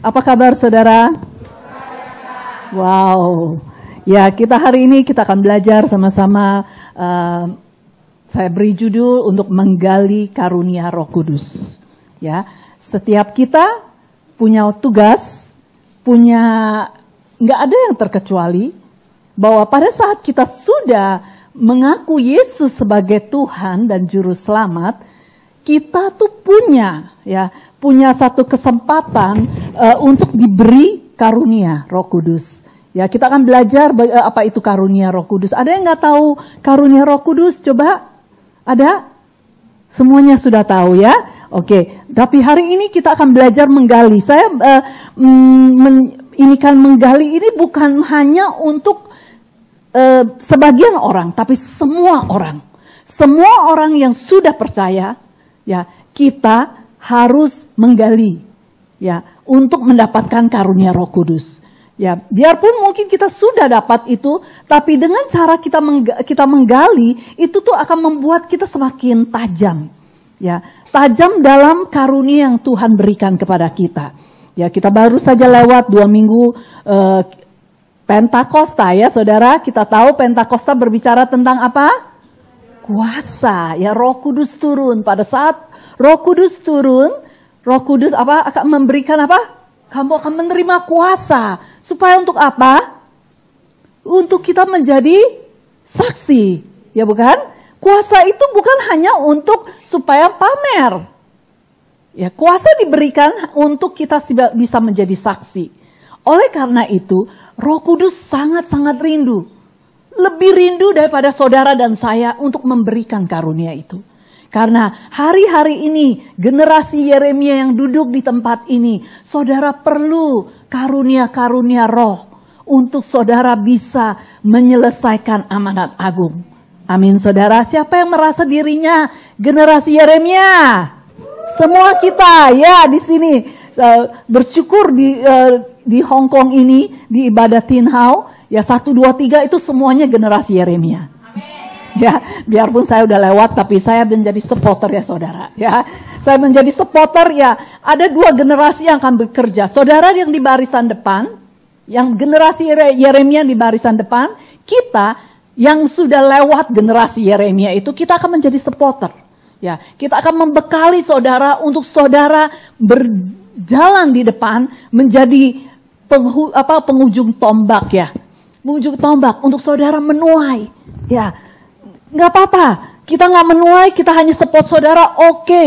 Apa kabar saudara? Wow, ya kita hari ini kita akan belajar sama-sama. Saya beri judul untuk menggali karunia Roh Kudus. Ya, setiap kita punya tugas, nggak ada yang terkecuali bahwa pada saat kita sudah mengaku Yesus sebagai Tuhan dan Juru Selamat, kita tuh punya satu kesempatan untuk diberi karunia Roh Kudus. Ya, kita akan belajar apa itu karunia Roh Kudus. Ada yang nggak tahu karunia Roh Kudus? Coba, ada? Semuanya sudah tahu ya? Oke, tapi hari ini kita akan belajar menggali. Saya menggali ini bukan hanya untuk sebagian orang, tapi semua orang. Semua orang yang sudah percaya, ya, kita harus menggali, ya, untuk mendapatkan karunia Roh Kudus. Ya, biarpun mungkin kita sudah dapat itu, tapi dengan cara kita menggali itu tuh akan membuat kita semakin tajam, ya, tajam dalam karunia yang Tuhan berikan kepada kita. Ya, kita baru saja lewat 2 minggu Pentakosta, ya, saudara. Kita tahu Pentakosta berbicara tentang apa? Kuasa, ya, Roh Kudus turun. Pada saat Roh Kudus turun, Roh Kudus akan memberikan apa? Kamu akan menerima kuasa. Supaya untuk apa? Untuk kita menjadi saksi. Ya bukan? Kuasa itu bukan hanya untuk supaya pamer. Ya, kuasa diberikan untuk kita bisa menjadi saksi. Oleh karena itu, Roh Kudus sangat-sangat rindu. Lebih rindu daripada saudara dan saya untuk memberikan karunia itu. Karena hari-hari ini generasi Yeremia yang duduk di tempat ini, saudara perlu karunia-karunia roh untuk saudara bisa menyelesaikan amanat agung. Amin saudara. Siapa yang merasa dirinya generasi Yeremia? Semua kita ya di sini bersyukur di Hong Kong ini di ibadah Tin Hau ya 1, 2, 3 itu semuanya generasi Yeremia. Ya, biarpun saya udah lewat, tapi saya menjadi supporter ya saudara. Ya, saya menjadi supporter ya. Ada 2 generasi yang akan bekerja. Saudara yang di barisan depan, yang generasi Yeremia di barisan depan, kita yang sudah lewat generasi Yeremia itu kita akan menjadi supporter. Ya, kita akan membekali saudara untuk saudara berjalan di depan menjadi penghujung tombak ya. Penghujung tombak untuk saudara menuai. Ya. Nggak apa-apa, kita nggak menuai, kita hanya support saudara, oke.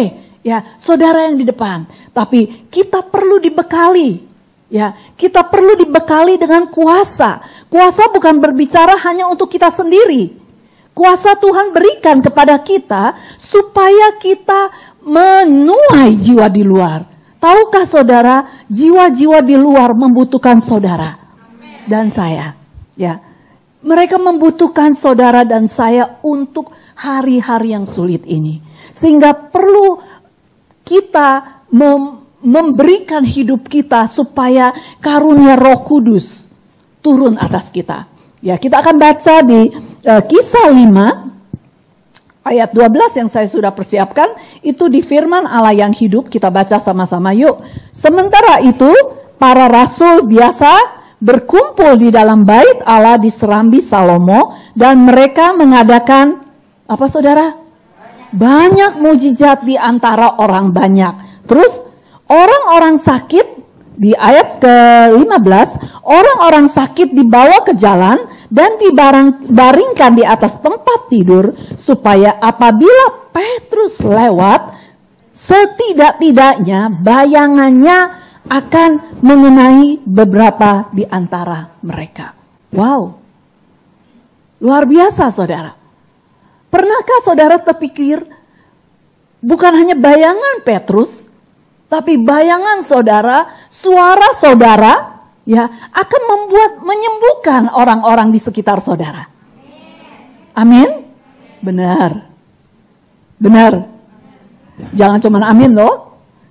Ya, saudara yang di depan. Tapi kita perlu dibekali. Ya, kita perlu dibekali dengan kuasa. Kuasa bukan berbicara hanya untuk kita sendiri. Kuasa Tuhan berikan kepada kita supaya kita menuai jiwa di luar. Tahukah saudara, jiwa-jiwa di luar membutuhkan saudara dan saya. Ya. Mereka membutuhkan saudara dan saya untuk hari-hari yang sulit ini. Sehingga perlu kita memberikan hidup kita supaya karunia Roh Kudus turun atas kita. Ya, kita akan baca di Kisah 5 ayat 12 yang saya sudah persiapkan. Itu di firman Allah yang hidup. Kita baca sama-sama yuk. Sementara itu para rasul biasa berkumpul di dalam bait Allah di serambi Salomo dan mereka mengadakan apa saudara? Banyak mujizat di antara orang banyak. Terus orang-orang sakit di ayat ke-15, orang-orang sakit dibawa ke jalan dan dibaringkan di atas tempat tidur supaya apabila Petrus lewat setidak-tidaknya bayangannya akan mengenai beberapa di antara mereka. Wow, luar biasa saudara. Pernahkah saudara terpikir bukan hanya bayangan Petrus, tapi bayangan saudara, suara saudara, ya akan menyembuhkan orang-orang di sekitar saudara. Amin? Benar. Benar. Jangan cuma amin loh.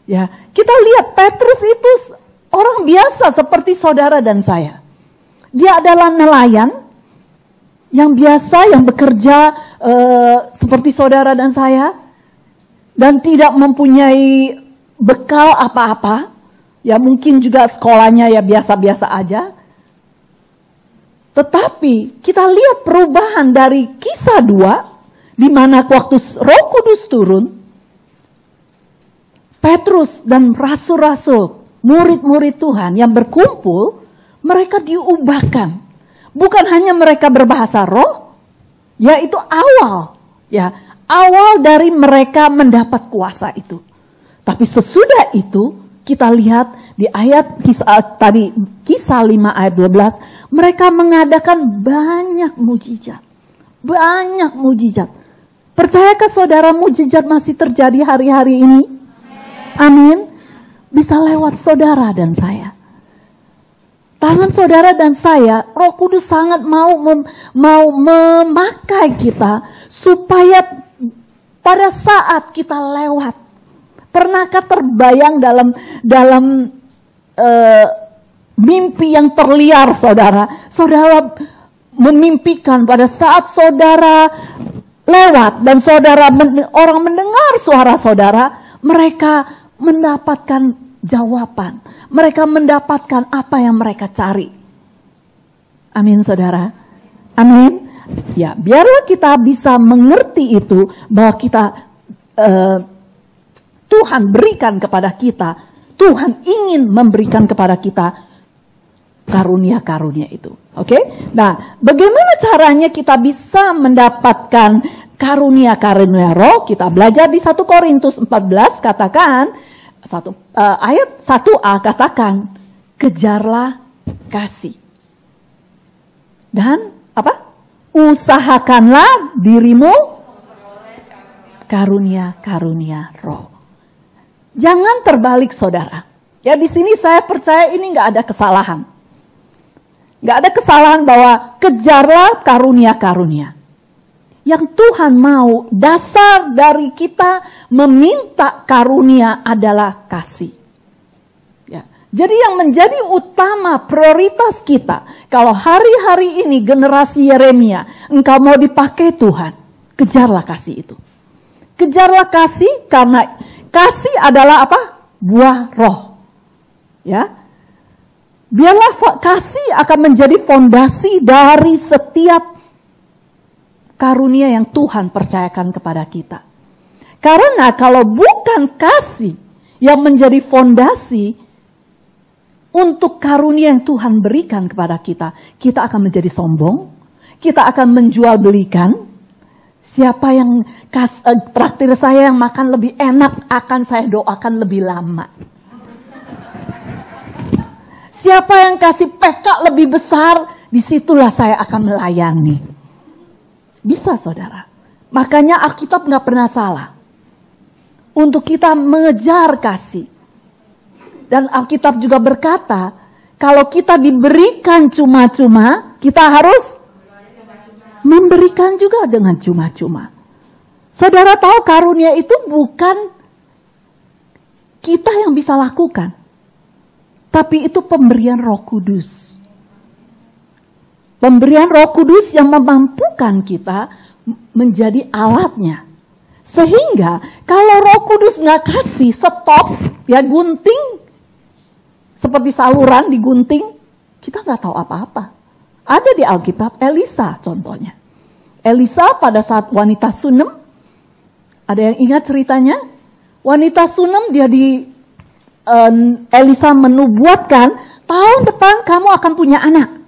Ya, kita lihat Petrus itu orang biasa seperti saudara dan saya. Dia adalah nelayan yang biasa, yang bekerja seperti saudara dan saya, dan tidak mempunyai bekal apa-apa. Ya mungkin juga sekolahnya ya biasa-biasa aja. Tetapi kita lihat perubahan dari Kisah 2, di mana waktu Roh Kudus turun, Petrus dan rasul-rasul, murid-murid Tuhan yang berkumpul, mereka diubahkan. Bukan hanya mereka berbahasa roh, yaitu awal. Ya, awal dari mereka mendapat kuasa itu. Tapi sesudah itu, kita lihat di ayat Kisah 5 ayat 12, mereka mengadakan banyak mujizat. Banyak mujizat. Percayakah saudara mujizat masih terjadi hari-hari ini? Amin. Bisa lewat saudara dan saya. Tangan saudara dan saya, Roh Kudus sangat mau memakai kita supaya pada saat kita lewat. Pernahkah terbayang dalam mimpi yang terliar saudara? Saudara memimpikan pada saat saudara lewat dan orang mendengar suara saudara, mereka mendapatkan jawaban. Mereka mendapatkan apa yang mereka cari. Amin saudara. Amin. Ya, biarlah kita bisa mengerti itu bahwa kita Tuhan berikan kepada kita, Tuhan ingin memberikan kepada kita karunia-karunia itu. Oke? Nah, bagaimana caranya kita bisa mendapatkan karunia-karunia roh? Kita belajar di 1 Korintus 14 katakan, ayat 1a katakan, kejarlah kasih. Dan apa? Usahakanlah dirimu karunia-karunia roh. Jangan terbalik saudara. Ya di sini saya percaya ini nggak ada kesalahan. Nggak ada kesalahan bahwa kejarlah karunia-karunia. Yang Tuhan mau, dasar dari kita meminta karunia adalah kasih. Ya. Jadi yang menjadi utama prioritas kita, kalau hari-hari ini generasi Yeremia, engkau mau dipakai Tuhan, kejarlah kasih itu. Kejarlah kasih karena kasih adalah apa? Buah roh. Ya. Biarlah kasih akan menjadi fondasi dari setiap karunia yang Tuhan percayakan kepada kita. Karena kalau bukan kasih yang menjadi fondasi untuk karunia yang Tuhan berikan kepada kita, kita akan menjadi sombong, kita akan menjual belikan. Siapa yang traktir saya yang makan lebih enak, akan saya doakan lebih lama. Siapa yang kasih peka lebih besar, disitulah saya akan melayani. Bisa saudara. Makanya Alkitab gak pernah salah. Untuk kita mengejar kasih. Dan Alkitab juga berkata, kalau kita diberikan cuma-cuma, kita harus memberikan juga dengan cuma-cuma. Saudara tahu karunia itu bukan kita yang bisa lakukan. Tapi itu pemberian Roh Kudus. Pemberian Roh Kudus yang memampukan kita menjadi alatnya. Sehingga kalau Roh Kudus nggak kasih, stop, ya gunting. Seperti saluran digunting, kita nggak tahu apa-apa. Ada di Alkitab, Elisa contohnya. Elisa pada saat wanita Sunem, ada yang ingat ceritanya? Wanita Sunem dia Elisa menubuatkan, tahun depan kamu akan punya anak.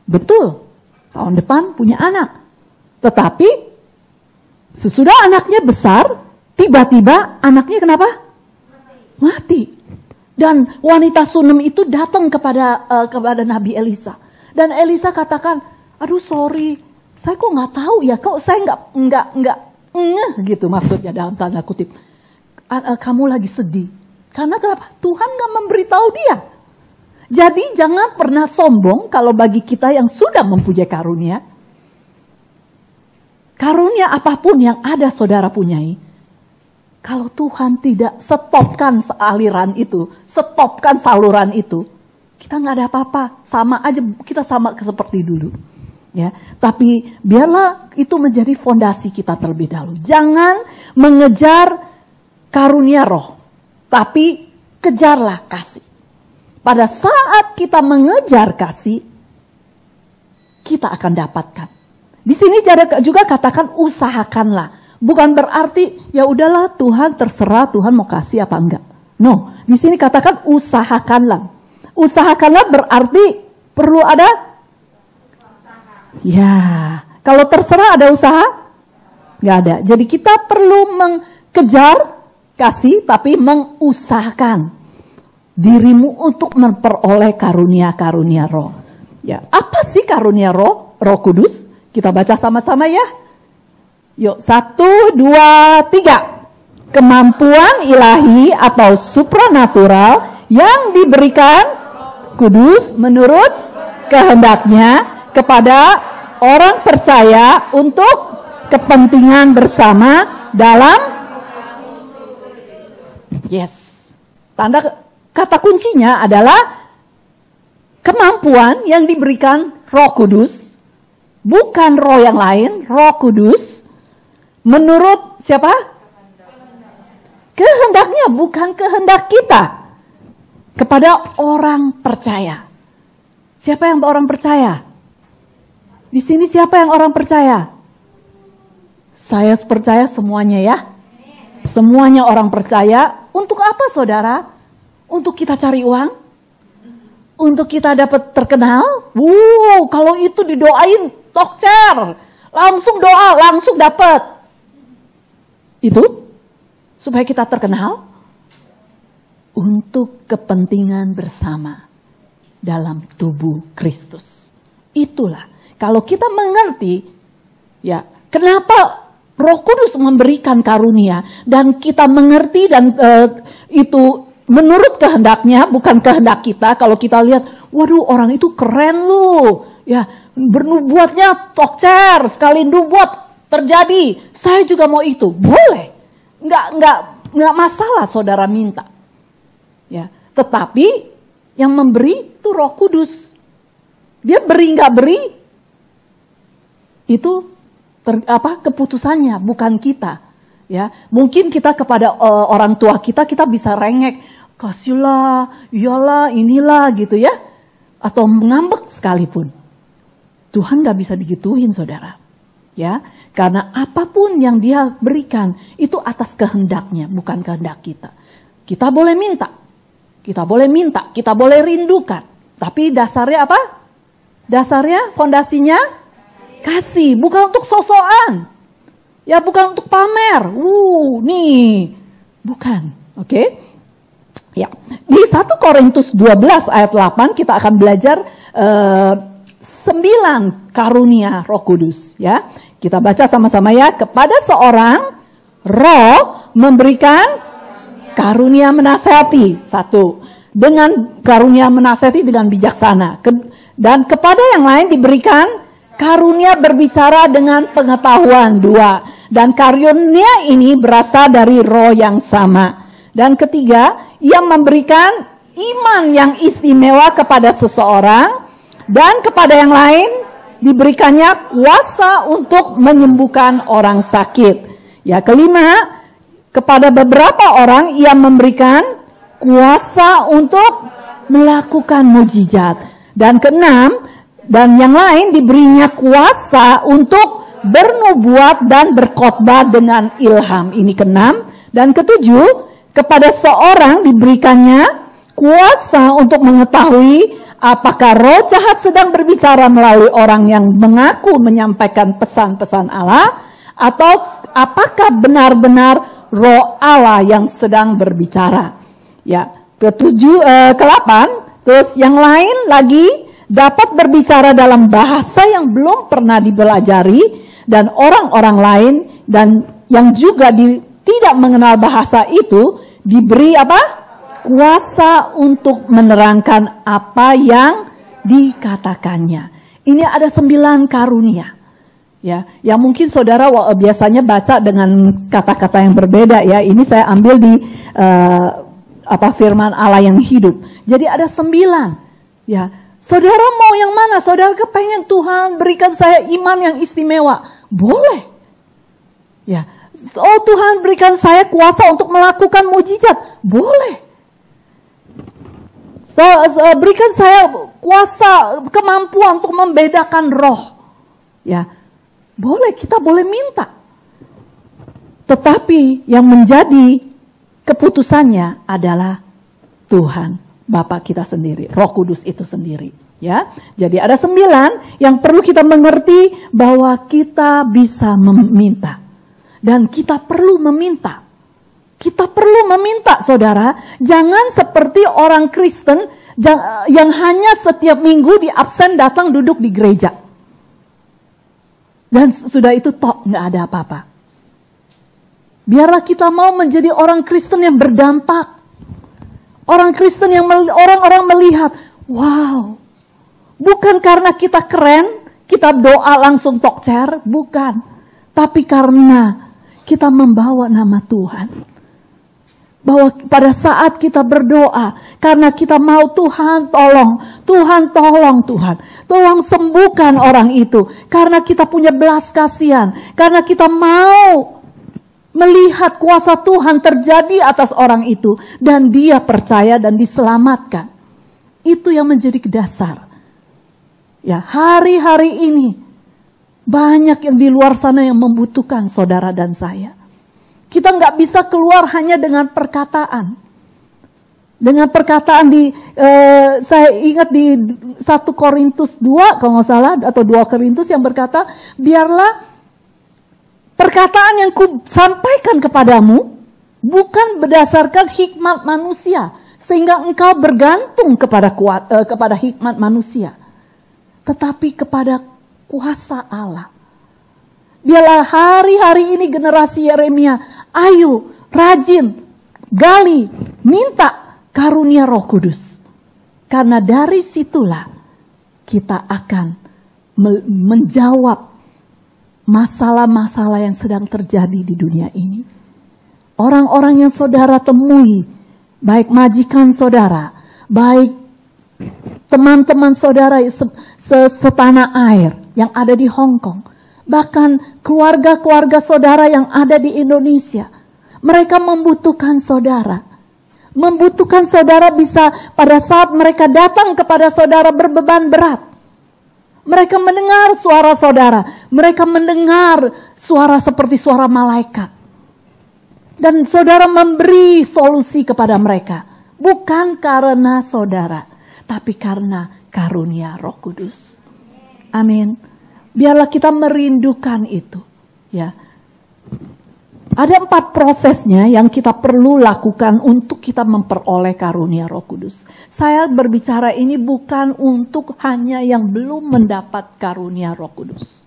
Betul, tahun depan punya anak. Tetapi sesudah anaknya besar, tiba-tiba anaknya kenapa? Mati. Dan wanita Sunem itu datang kepada Nabi Elisa. Dan Elisa katakan, aduh sorry, saya kok nggak tahu ya, kok saya nggak gitu maksudnya dalam tanda kutip. Kamu lagi sedih. Karena kenapa? Tuhan nggak memberitahu dia. Jadi jangan pernah sombong kalau bagi kita yang sudah mempunyai karunia. Karunia apapun yang ada saudara punyai. Kalau Tuhan tidak stopkan aliran itu, stopkan saluran itu, kita nggak ada apa-apa, sama aja kita sama seperti dulu, ya. Tapi biarlah itu menjadi fondasi kita terlebih dahulu. Jangan mengejar karunia roh, tapi kejarlah kasih. Pada saat kita mengejar kasih, kita akan dapatkan. Di sini juga katakan usahakanlah. Bukan berarti ya udahlah Tuhan terserah Tuhan mau kasih apa enggak. No, di sini katakan usahakanlah. Usahakanlah berarti perlu ada? Ya, kalau terserah ada usaha? Enggak ada. Jadi kita perlu mengejar kasih tapi mengusahakan dirimu untuk memperoleh karunia-karunia roh. Ya, apa sih karunia roh? Roh Kudus. Kita baca sama-sama ya. Yuk, 1, 2, 3. Kemampuan ilahi atau supranatural yang diberikan kudus menurut kehendaknya kepada orang percaya untuk kepentingan bersama dalam Tanda kata kuncinya adalah kemampuan yang diberikan Roh Kudus, bukan roh yang lain, Roh Kudus, menurut siapa? Kehendaknya, bukan kehendak kita, kepada orang percaya. Siapa yang orang percaya? Di sini siapa yang orang percaya? Saya percaya semuanya ya. Semuanya orang percaya. Untuk apa saudara? Untuk kita cari uang? Untuk kita dapat terkenal? Kalau itu didoain, tokcer. Langsung doa, langsung dapat. Itu supaya kita terkenal? Untuk kepentingan bersama dalam tubuh Kristus. Itulah. Kalau kita mengerti, ya kenapa Roh Kudus memberikan karunia dan kita mengerti dan itu menurut kehendaknya, bukan kehendak kita. Kalau kita lihat, waduh orang itu keren loh, ya bernubuatnya tokcer, sekali nubuat terjadi, saya juga mau itu, boleh, nggak masalah saudara minta, ya. Tetapi yang memberi itu Roh Kudus, dia beri nggak beri itu keputusannya, bukan kita. Ya, mungkin kita kepada orang tua kita bisa rengek, kasihlah, iyalah, inilah gitu ya, atau ngambek sekalipun. Tuhan nggak bisa digituin saudara, ya, karena apapun yang Dia berikan itu atas kehendaknya, bukan kehendak kita. Kita boleh minta, kita boleh rindukan, tapi dasarnya apa? Dasarnya, fondasinya kasih, bukan untuk sosokan. Ya, bukan untuk pamer. Nih. Bukan. Oke? Ya. Di 1 Korintus 12 ayat 8 kita akan belajar 9 karunia Roh Kudus, ya. Kita baca sama-sama ya. Kepada seorang roh memberikan karunia menasihati. 1. Dengan karunia menasihati dengan bijaksana. Dan kepada yang lain diberikan karunia berbicara dengan pengetahuan. 2. Dan karunia ini berasal dari roh yang sama. Dan ketiga, ia memberikan iman yang istimewa kepada seseorang. Dan kepada yang lain diberikannya kuasa untuk menyembuhkan orang sakit. Ya, kelima, kepada beberapa orang ia memberikan kuasa untuk melakukan mukjizat. Dan keenam, dan yang lain diberinya kuasa untuk bernubuat dan berkhotbah dengan ilham. Ini keenam. Dan ketujuh, kepada seorang diberikannya kuasa untuk mengetahui apakah roh jahat sedang berbicara melalui orang yang mengaku menyampaikan pesan-pesan Allah, atau apakah benar-benar roh Allah yang sedang berbicara. Ya, ke-8, terus yang lain lagi dapat berbicara dalam bahasa yang belum pernah dipelajari, dan orang-orang lain dan yang juga tidak mengenal bahasa itu diberi apa? Kuasa untuk menerangkan apa yang dikatakannya. Ini ada 9 karunia. Ya, yang mungkin saudara biasanya baca dengan kata-kata yang berbeda ya. Ini saya ambil di firman Allah yang hidup. Jadi ada 9. Ya, saudara mau yang mana? Saudara kepengen Tuhan berikan saya iman yang istimewa. Boleh. Ya. Oh, Tuhan berikan saya kuasa untuk melakukan mukjizat. Boleh. Berikan saya kuasa, kemampuan untuk membedakan roh. Ya, boleh, kita boleh minta. Tetapi yang menjadi keputusannya adalah Tuhan, Bapa kita sendiri, Roh Kudus itu sendiri. Ya, jadi ada 9 yang perlu kita mengerti bahwa kita bisa meminta. Dan kita perlu meminta. Kita perlu meminta, saudara. Jangan seperti orang Kristen yang hanya setiap minggu di absen datang duduk di gereja. Dan sudah itu tok, nggak ada apa-apa. Biarlah kita mau menjadi orang Kristen yang berdampak. Orang Kristen yang orang-orang melihat, wow. Bukan karena kita keren, kita doa langsung tokcer, bukan. Tapi karena kita membawa nama Tuhan. Bahwa pada saat kita berdoa, karena kita mau Tuhan tolong, tolong sembuhkan orang itu. Karena kita punya belas kasihan, karena kita mau melihat kuasa Tuhan terjadi atas orang itu. Dan dia percaya dan diselamatkan. Itu yang menjadi dasar. Ya, hari-hari ini banyak yang di luar sana yang membutuhkan saudara dan saya. Kita nggak bisa keluar hanya dengan perkataan. Dengan perkataan saya ingat di 1 Korintus 2 kalau nggak salah, atau 2 Korintus yang berkata, biarlah perkataan yang ku sampaikan kepadamu bukan berdasarkan hikmat manusia, sehingga engkau bergantung kepada hikmat manusia, tetapi kepada kuasa Allah. Biarlah hari-hari ini generasi Yeremia, ayo rajin, gali, minta karunia Roh Kudus. Karena dari situlah kita akan menjawab masalah-masalah yang sedang terjadi di dunia ini. Orang-orang yang saudara temui, baik majikan saudara, baik teman-teman saudara setanah air yang ada di Hong Kong, bahkan keluarga-keluarga saudara yang ada di Indonesia, mereka membutuhkan saudara. Membutuhkan saudara bisa pada saat mereka datang kepada saudara berbeban berat. Mereka mendengar suara saudara. Mereka mendengar suara seperti suara malaikat. Dan saudara memberi solusi kepada mereka. Bukan karena saudara, tapi karena karunia Roh Kudus. Amin. Biarlah kita merindukan itu. Ya. Ada 4 prosesnya yang kita perlu lakukan untuk kita memperoleh karunia Roh Kudus. Saya berbicara ini bukan untuk hanya yang belum mendapat karunia Roh Kudus.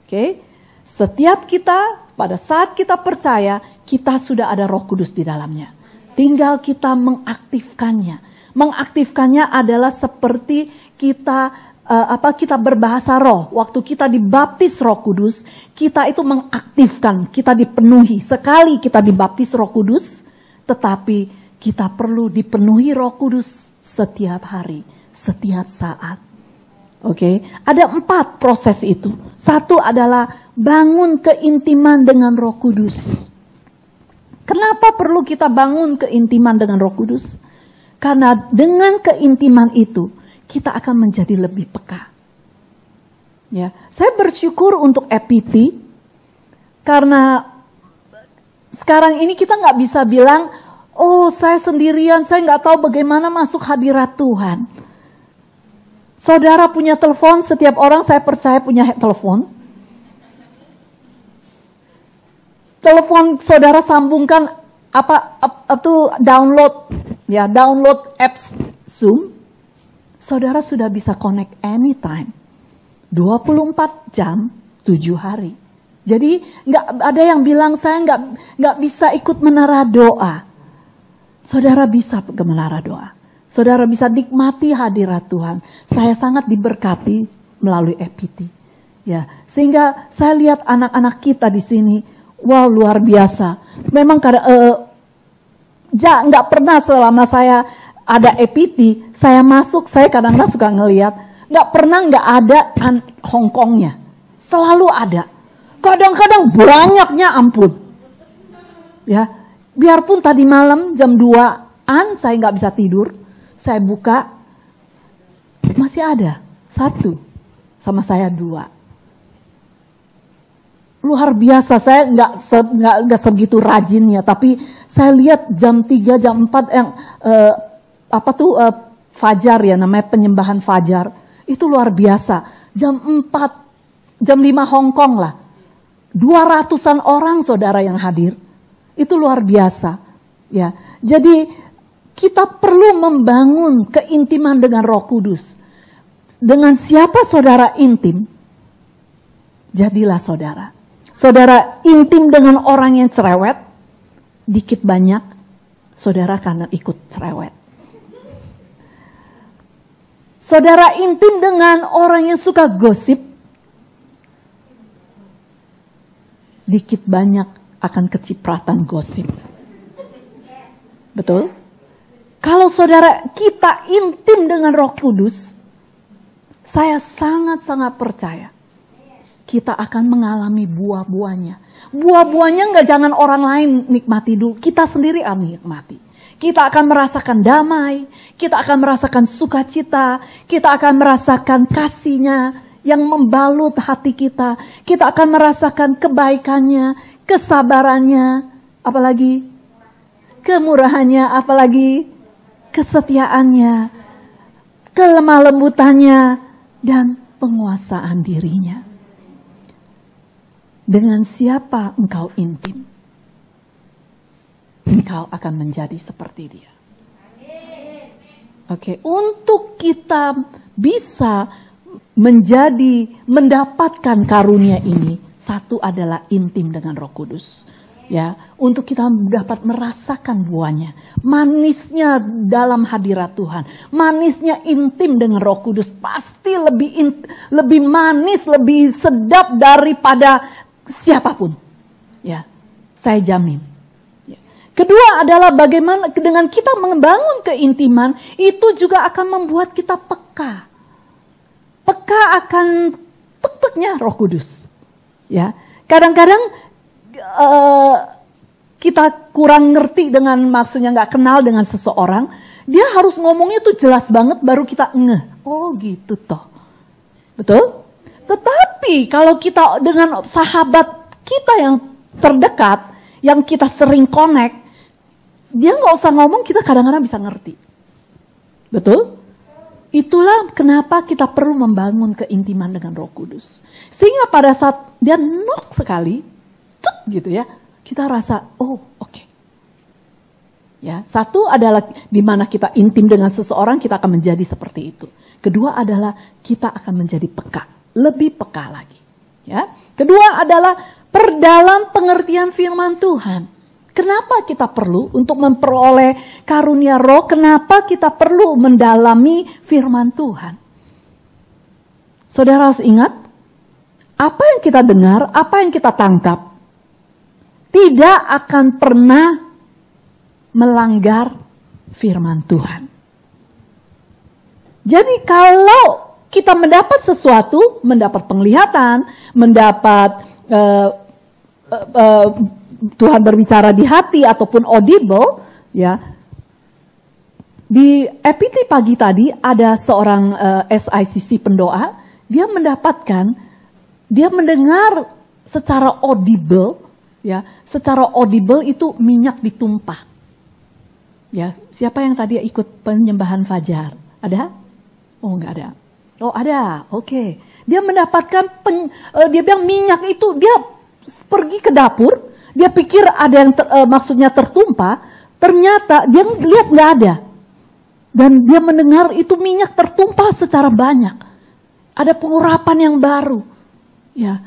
Oke? Setiap kita, pada saat kita percaya, kita sudah ada Roh Kudus di dalamnya. Tinggal kita mengaktifkannya. Mengaktifkannya adalah seperti kita kita berbahasa roh. Waktu kita dibaptis Roh Kudus, kita itu mengaktifkan, kita dipenuhi. Sekali kita dibaptis Roh Kudus, tetapi kita perlu dipenuhi Roh Kudus setiap hari, setiap saat. Oke, ada 4 proses itu. 1 adalah bangun keintiman dengan Roh Kudus. Kenapa perlu kita bangun keintiman dengan Roh Kudus? Karena dengan keintiman itu kita akan menjadi lebih peka. Ya, saya bersyukur untuk EPT karena sekarang ini kita nggak bisa bilang, oh saya sendirian, saya nggak tahu bagaimana masuk hadirat Tuhan. Saudara punya telepon, setiap orang saya percaya punya telepon. Telepon saudara sambungkan download apps Zoom. Saudara sudah bisa connect anytime. 24 jam, 7 hari. Jadi nggak ada yang bilang saya nggak bisa ikut menara doa. Saudara bisa ke menara doa. Saudara bisa nikmati hadirat Tuhan. Saya sangat diberkati melalui EPT. Ya, sehingga saya lihat anak-anak kita di sini, wow luar biasa. Memang nggak pernah selama saya ada EPT, saya masuk, saya kadang-kadang suka ngelihat, nggak pernah nggak ada Hongkongnya, selalu ada. Kadang-kadang banyaknya ampun. Ya, biarpun tadi malam jam 2-an saya nggak bisa tidur, Saya buka, masih ada 1, sama saya 2. Luar biasa, saya nggak segitu rajinnya, tapi saya lihat jam 3, jam 4 yang fajar ya, namanya penyembahan fajar. Itu luar biasa. Jam 4, jam 5 Hongkong lah. 200-an orang saudara yang hadir. Itu luar biasa. Ya, jadi kita perlu membangun keintiman dengan Roh Kudus. Dengan siapa saudara intim? Jadilah saudara. Saudara intim dengan orang yang cerewet, dikit banyak, saudara karena ikut cerewet. Saudara intim dengan orang yang suka gosip, dikit banyak akan kecipratan gosip. Betul? Kalau saudara kita intim dengan Roh Kudus, saya sangat-sangat percaya kita akan mengalami buah-buahnya. Buah-buahnya nggak jangan orang lain nikmati dulu, kita sendiri akan nikmati. Kita akan merasakan damai, kita akan merasakan sukacita, kita akan merasakan kasihnya yang membalut hati kita. Kita akan merasakan kebaikannya, kesabarannya, apalagi kemurahannya, apalagi kesetiaannya, kelemah lembutannya, dan penguasaan dirinya. Dengan siapa engkau intim, engkau akan menjadi seperti dia. Oke, untuk kita bisa mendapatkan karunia ini, satu adalah intim dengan Roh Kudus. Ya, untuk kita dapat merasakan buahnya, manisnya dalam hadirat Tuhan, manisnya intim dengan Roh Kudus pasti lebih manis, lebih sedap daripada siapapun. Ya, saya jamin. Ya. Kedua adalah bagaimana dengan kita membangun keintiman, itu juga akan membuat kita peka. Peka akan tek-teknya Roh Kudus. Ya, kadang-kadang kita kurang ngerti dengan maksudnya nggak kenal dengan seseorang, dia harus ngomongnya tuh jelas banget baru kita ngeh. Oh gitu toh. Betul? Tetapi kalau kita dengan sahabat kita yang terdekat, yang kita sering connect, dia nggak usah ngomong, kita kadang-kadang bisa ngerti. Betul? Itulah kenapa kita perlu membangun keintiman dengan Roh Kudus. Sehingga pada saat dia knock sekali, gitu ya, kita rasa, oh oke. Ya, satu adalah di mana kita intim dengan seseorang, kita akan menjadi seperti itu. Kedua adalah kita akan menjadi peka, lebih peka lagi. Ya, kedua adalah perdalam pengertian firman Tuhan. Kenapa kita perlu untuk memperoleh karunia Roh? Kenapa kita perlu mendalami firman Tuhan? Saudara harus ingat, apa yang kita dengar, apa yang kita tangkap, tidak akan pernah melanggar firman Tuhan. Jadi kalau kita mendapat sesuatu, mendapat penglihatan, mendapat Tuhan berbicara di hati ataupun audible, ya. Di EPT pagi tadi ada seorang SICC pendoa, dia mendengar secara audible, ya, secara audible itu minyak ditumpah. Ya, siapa yang tadi ikut penyembahan fajar? Ada? Oh, enggak ada. Oh, ada. Oke. Dia mendapatkan dia bilang minyak itu, dia pergi ke dapur, dia pikir ada yang maksudnya tertumpah, ternyata dia lihat nggak ada. Dan dia mendengar itu minyak tertumpah secara banyak. Ada pengurapan yang baru. Ya,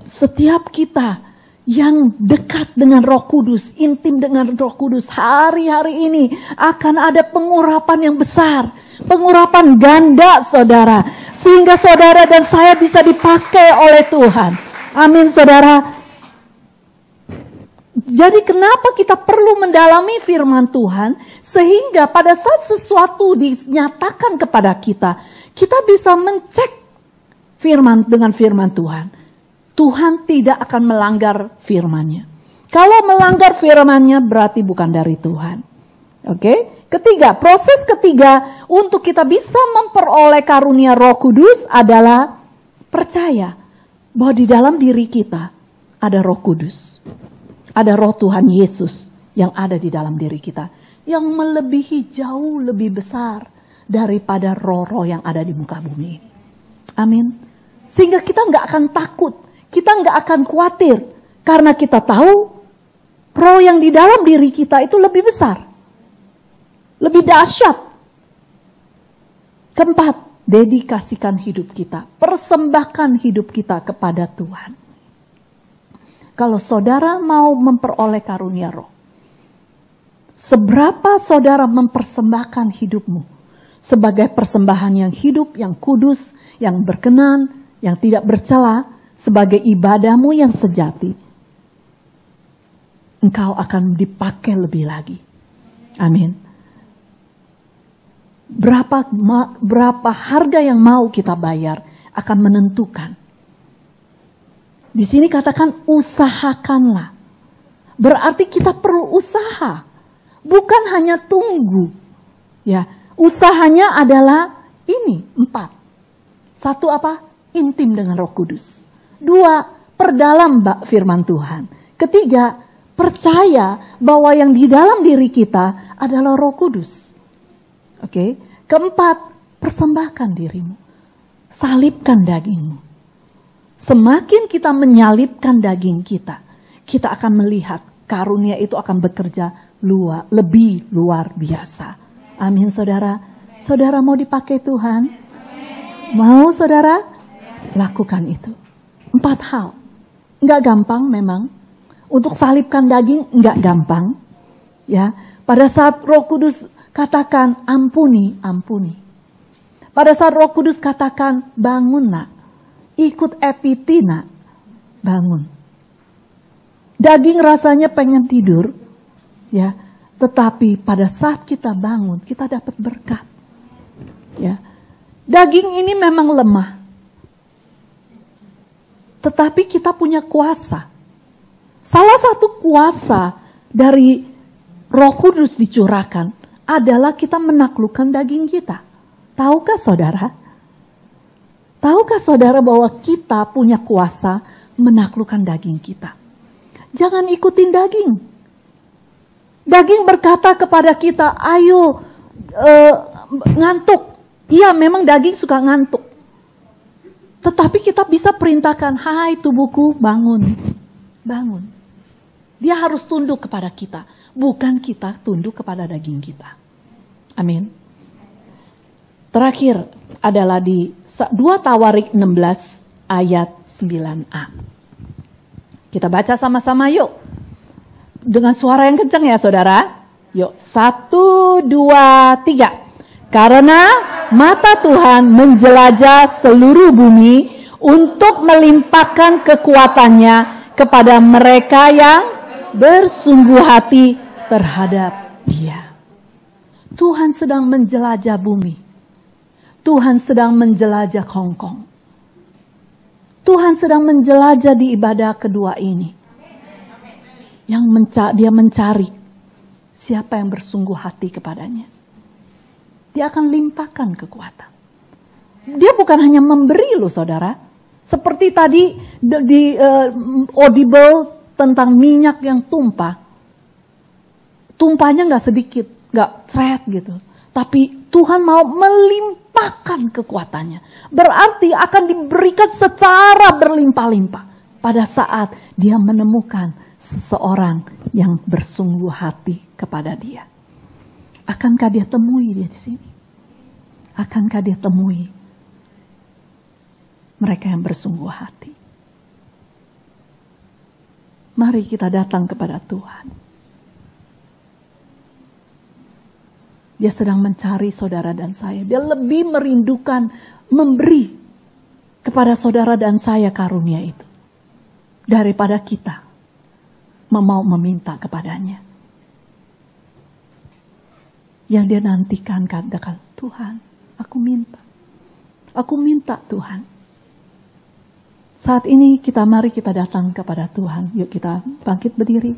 setiap kita yang dekat dengan Roh Kudus, intim dengan Roh Kudus, hari-hari ini akan ada pengurapan yang besar. Pengurapan ganda, saudara. Sehingga saudara dan saya bisa dipakai oleh Tuhan. Amin, saudara. Jadi kenapa kita perlu mendalami firman Tuhan, sehingga pada saat sesuatu dinyatakan kepada kita, kita bisa mencek dengan firman Tuhan. Tuhan tidak akan melanggar firman-Nya. Kalau melanggar firman-Nya berarti bukan dari Tuhan. Oke. Ketiga, proses ketiga untuk kita bisa memperoleh karunia Roh Kudus adalah percaya bahwa di dalam diri kita ada Roh Kudus. Ada Roh Tuhan Yesus yang ada di dalam diri kita, yang melebihi jauh lebih besar daripada roh-roh yang ada di muka bumi ini. Amin. Sehingga kita nggak akan takut, kita nggak akan khawatir, karena kita tahu roh yang di dalam diri kita itu lebih besar, lebih dahsyat. Keempat, dedikasikan hidup kita, persembahkan hidup kita kepada Tuhan. Kalau saudara mau memperoleh karunia roh, seberapa saudara mempersembahkan hidupmu sebagai persembahan yang hidup, yang kudus, yang berkenan, yang tidak bercela, sebagai ibadahmu yang sejati, engkau akan dipakai lebih lagi. Amin. Berapa harga yang mau kita bayar akan menentukan. Di sini katakan usahakanlah. Berarti kita perlu usaha, bukan hanya tunggu. Ya, usahanya adalah ini 4. 1 apa? Intim dengan Roh Kudus. 2, perdalam firman Tuhan. 3, percaya bahwa yang di dalam diri kita adalah Roh Kudus. Oke. 4, persembahkan dirimu. Salibkan dagingmu. Semakin kita menyalibkan daging kita, kita akan melihat karunia itu akan bekerja lebih luar biasa. Amin, saudara. Saudara mau dipakai Tuhan? Mau saudara? Lakukan itu. 4 hal. Enggak gampang memang. Untuk salibkan daging enggak gampang. Ya, pada saat Roh Kudus katakan ampuni, ampuni. Pada saat Roh Kudus katakan bangun nak. Ikut epitina, bangun. Daging rasanya pengen tidur, ya. Tetapi pada saat kita bangun, kita dapat berkat, ya. Daging ini memang lemah, tetapi kita punya kuasa. Salah satu kuasa dari Roh Kudus dicurahkan adalah kita menaklukkan daging kita. Tahukah saudara? Tahukah saudara bahwa kita punya kuasa menaklukkan daging kita? Jangan ikutin daging. Daging berkata kepada kita, ayo ngantuk. Iya, memang daging suka ngantuk. Tetapi kita bisa perintahkan, hai tubuhku bangun. Bangun. Dia harus tunduk kepada kita. Bukan kita tunduk kepada daging kita. Amin. Terakhir adalah di 2 Tawarik 16 ayat 9a. Kita baca sama-sama yuk. Dengan suara yang kencang ya saudara. Yuk, 1, 2, 3. Karena mata Tuhan menjelajah seluruh bumi untuk melimpahkan kekuatannya kepada mereka yang bersungguh hati terhadap Dia. Tuhan sedang menjelajah bumi. Tuhan sedang menjelajah Hongkong. Tuhan sedang menjelajah di ibadah kedua ini. Yang dia mencari siapa yang bersungguh hati kepadanya. Dia akan limpahkan kekuatan. Dia bukan hanya memberi loh saudara. Seperti tadi di audible tentang minyak yang tumpah. Tumpahnya gak sedikit, gak ceret gitu. Tapi Tuhan mau melimpahkan kekuatannya. Berarti akan diberikan secara berlimpah-limpah. Pada saat dia menemukan seseorang yang bersungguh hati kepada dia. Akankah dia temui dia di sini? Akankah dia temui mereka yang bersungguh hati? Mari kita datang kepada Tuhan. Dia sedang mencari saudara dan saya. Dia lebih merindukan memberi kepada saudara dan saya karunia itu. Daripada kita mau meminta kepadanya. Yang dia nantikan katakan, Tuhan, aku minta. Aku minta Tuhan. Saat ini mari kita datang kepada Tuhan. Yuk kita bangkit berdiri.